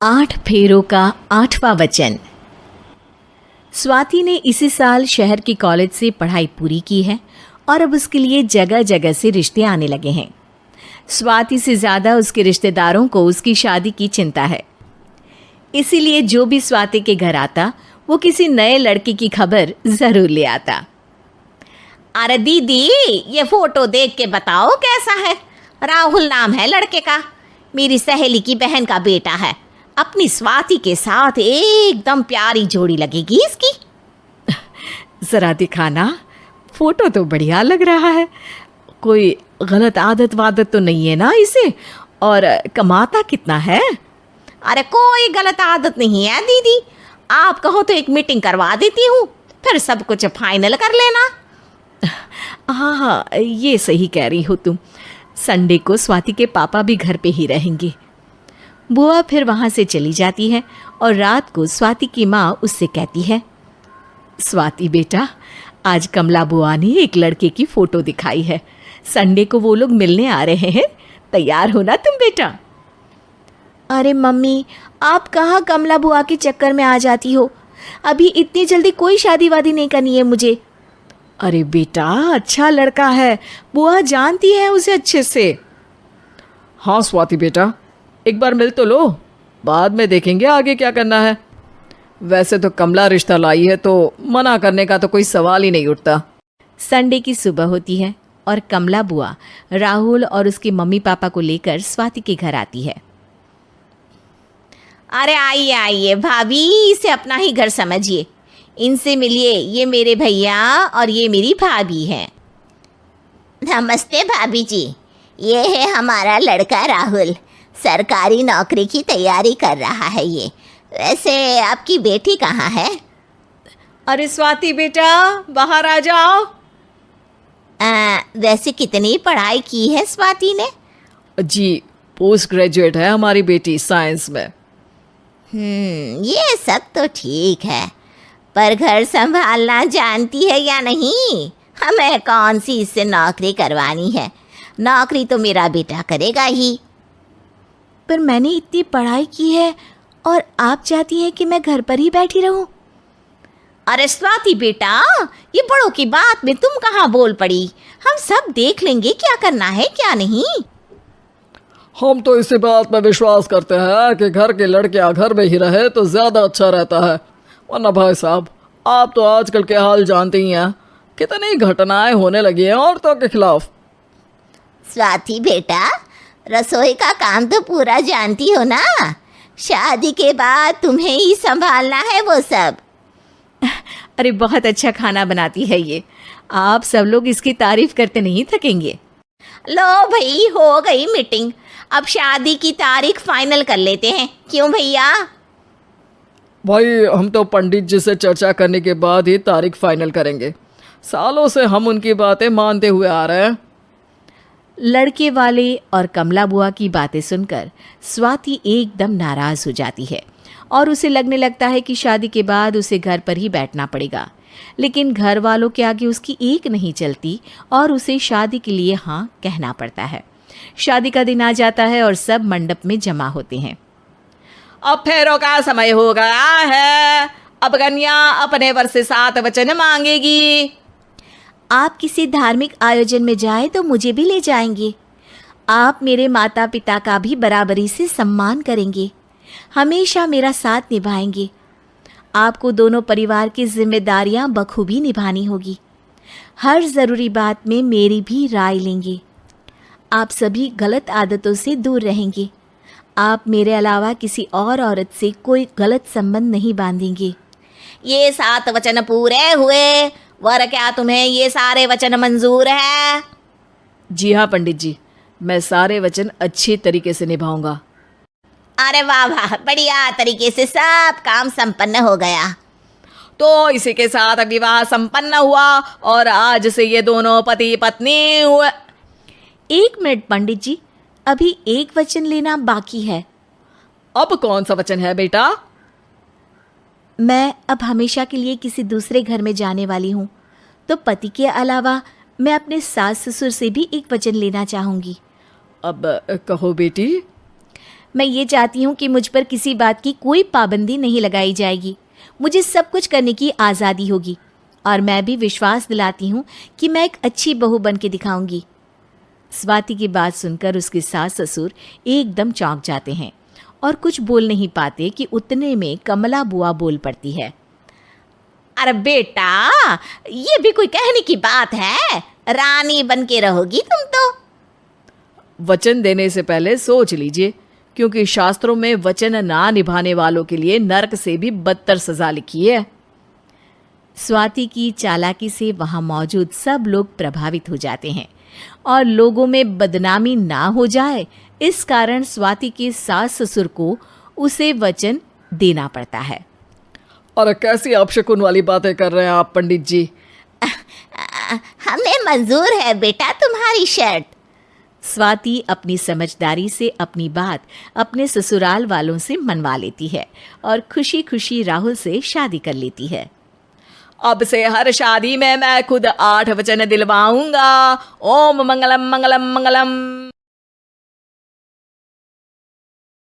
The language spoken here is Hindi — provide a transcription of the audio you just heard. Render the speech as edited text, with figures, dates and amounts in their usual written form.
8 फेरों का 8वां वचन। स्वाति ने इसी साल शहर के कॉलेज से पढ़ाई पूरी की है और अब उसके लिए जगह जगह से रिश्ते आने लगे हैं। स्वाति से ज़्यादा उसके रिश्तेदारों को उसकी शादी की चिंता है, इसीलिए जो भी स्वाति के घर आता वो किसी नए लड़के की खबर ज़रूर ले आता। अरे दीदी, ये फोटो देख के बताओ कैसा है। राहुल नाम है लड़के का, मेरी सहेली की बहन का बेटा है। अपनी स्वाति के साथ एकदम प्यारी जोड़ी लगेगी इसकी। ज़रा दिखाना, फोटो तो बढ़िया लग रहा है। कोई गलत आदत वादत तो नहीं है ना इसे? और कमाता कितना है? अरे कोई गलत आदत नहीं है दीदी, आप कहो तो एक मीटिंग करवा देती हूँ, फिर सब कुछ फाइनल कर लेना। हाँ हाँ, ये सही कह रही हो तुम। संडे को स्वाति के पापा भी घर पे ही रहेंगे। बुआ फिर वहाँ से चली जाती है और रात को स्वाति की माँ उससे कहती है, स्वाति बेटा, आज कमला बुआ ने एक लड़के की फ़ोटो दिखाई है। संडे को वो लोग मिलने आ रहे हैं, तैयार हो ना तुम बेटा? अरे मम्मी, आप कहाँ कमला बुआ के चक्कर में आ जाती हो? अभी इतनी जल्दी कोई शादी वादी नहीं करनी है मुझे। अरे बेटा, अच्छा लड़का है, बुआ जानती है उसे अच्छे से। हाँ स्वाति बेटा, एक बार मिल तो लो, बाद में देखेंगे आगे क्या करना है। वैसे तो कमला रिश्ता लाई है तो मना करने का तो कोई सवाल ही नहीं उठता। संडे की सुबह होती है और कमला बुआ राहुल और उसके मम्मी पापा को लेकर स्वाति के घर आती है। अरे आइए आइए भाभी, इसे अपना ही घर समझिए। इनसे मिलिए, ये मेरे भैया और ये मेरी भाभी हैं। नमस्ते भाभी जी, ये है हमारा लड़का राहुल, सरकारी नौकरी की तैयारी कर रहा है ये। वैसे आपकी बेटी कहाँ है? अरे स्वाति बेटा, बाहर आ जाओ। वैसे कितनी पढ़ाई की है स्वाति ने? जी, पोस्ट ग्रेजुएट है हमारी बेटी साइंस में। ये सब तो ठीक है, पर घर संभालना जानती है या नहीं? हमें कौन सी इससे नौकरी करवानी है, नौकरी तो मेरा बेटा करेगा ही। पर मैंने इतनी पढ़ाई की है और आप चाहती हैं कि मैं घर पर ही बैठी रहूं? अरे स्वाति बेटा, ये बड़ों की बात में तुम कहाँ बोल पड़ी? हम सब देख लेंगे क्या करना है क्या नहीं। हम तो इसी बात पर विश्वास करते हैं कि घर के लड़कियां घर में ही रहे तो ज़्यादा अच्छा रहता है, वरना भाई साहब आप तो आजकल के हाल जानते ही हैं, कितनी घटनाएं होने लगी हैं औरतों के खिलाफ। स्वाति बेटा, रसोई का काम तो पूरा जानती हो ना? शादी के बाद तुम्हें ही संभालना है वो सब। अरे बहुत अच्छा खाना बनाती है ये, आप सब लोग इसकी तारीफ करते नहीं थकेंगे। लो भाई, हो गई मीटिंग, अब शादी की तारीख फाइनल कर लेते हैं, क्यों भैया? भाई हम तो पंडित जी से चर्चा करने के बाद ही तारीख फाइनल करेंगे, सालों से हम उनकी बातें मानते हुए आ रहे हैं। लड़के वाले और कमला बुआ की बातें सुनकर स्वाति एकदम नाराज़ हो जाती है और उसे लगने लगता है कि शादी के बाद उसे घर पर ही बैठना पड़ेगा। लेकिन घर वालों के आगे उसकी एक नहीं चलती और उसे शादी के लिए हाँ कहना पड़ता है। शादी का दिन आ जाता है और सब मंडप में जमा होते हैं। अब फेरों का समय हो गया है, अब कन्या अपने वर से 7 वचन मांगेगी। आप किसी धार्मिक आयोजन में जाएं तो मुझे भी ले जाएंगे। आप मेरे माता पिता का भी बराबरी से सम्मान करेंगे, हमेशा मेरा साथ निभाएंगे। आपको दोनों परिवार की जिम्मेदारियां बखूबी निभानी होगी। हर ज़रूरी बात में मेरी भी राय लेंगे। आप सभी गलत आदतों से दूर रहेंगे। आप मेरे अलावा किसी और औरत से कोई गलत संबंध नहीं बांधेंगे। ये 7 वचन पूरे हुए, वर क्या तुम्हें ये सारे वचन मंजूर है? जी हाँ पंडित जी, मैं सारे वचन अच्छी तरीके से निभाऊंगा। अरे वाह वाह, बढ़िया तरीके से सब काम संपन्न हो गया। तो इसी के साथ विवाह संपन्न हुआ और आज से ये दोनों पति पत्नी हुए। 1 मिनट पंडित जी, अभी एक वचन लेना बाकी है। अब कौन सा वचन है बेटा? मैं अब हमेशा के लिए किसी दूसरे घर में जाने वाली हूँ, तो पति के अलावा मैं अपने सास ससुर से भी एक वचन लेना चाहूँगी। अब कहो बेटी। मैं ये चाहती हूँ कि मुझ पर किसी बात की कोई पाबंदी नहीं लगाई जाएगी। मुझे सब कुछ करने की आज़ादी होगी और मैं भी विश्वास दिलाती हूँ कि मैं एक अच्छी बहू बन के दिखाऊंगी। स्वाति की बात सुनकर उसके सास ससुर एकदम चौंक जाते हैं और कुछ बोल नहीं पाते कि उतने में कमला बुआ बोल पड़ती है। अरे बेटा, ये भी कोई कहने की बात है? रानी बन के रहोगी तुम तो। वचन देने से पहले सोच लीजिए, क्योंकि शास्त्रों में वचन ना निभाने वालों के लिए नरक से भी बदतर सजा लिखी है। स्वाति की चालाकी से वहां मौजूद सब लोग प्रभावित हो जाते हैं और लोगों में बदनामी ना हो जाए, इस कारण स्वाति के सास ससुर को उसे वचन देना पड़ता है। और कैसी अपशकुन वाली बातें कर रहे हैं आप पंडित जी? हमें मंजूर है बेटा तुम्हारी शर्त। स्वाति अपनी समझदारी से अपनी बात अपने ससुराल वालों से मनवा लेती है और खुशी खुशी राहुल से शादी कर लेती है। अब से हर शादी में मैं खुद 8 वचन दिलवाऊंगा। ओम मंगलम मंगलम मंगलम।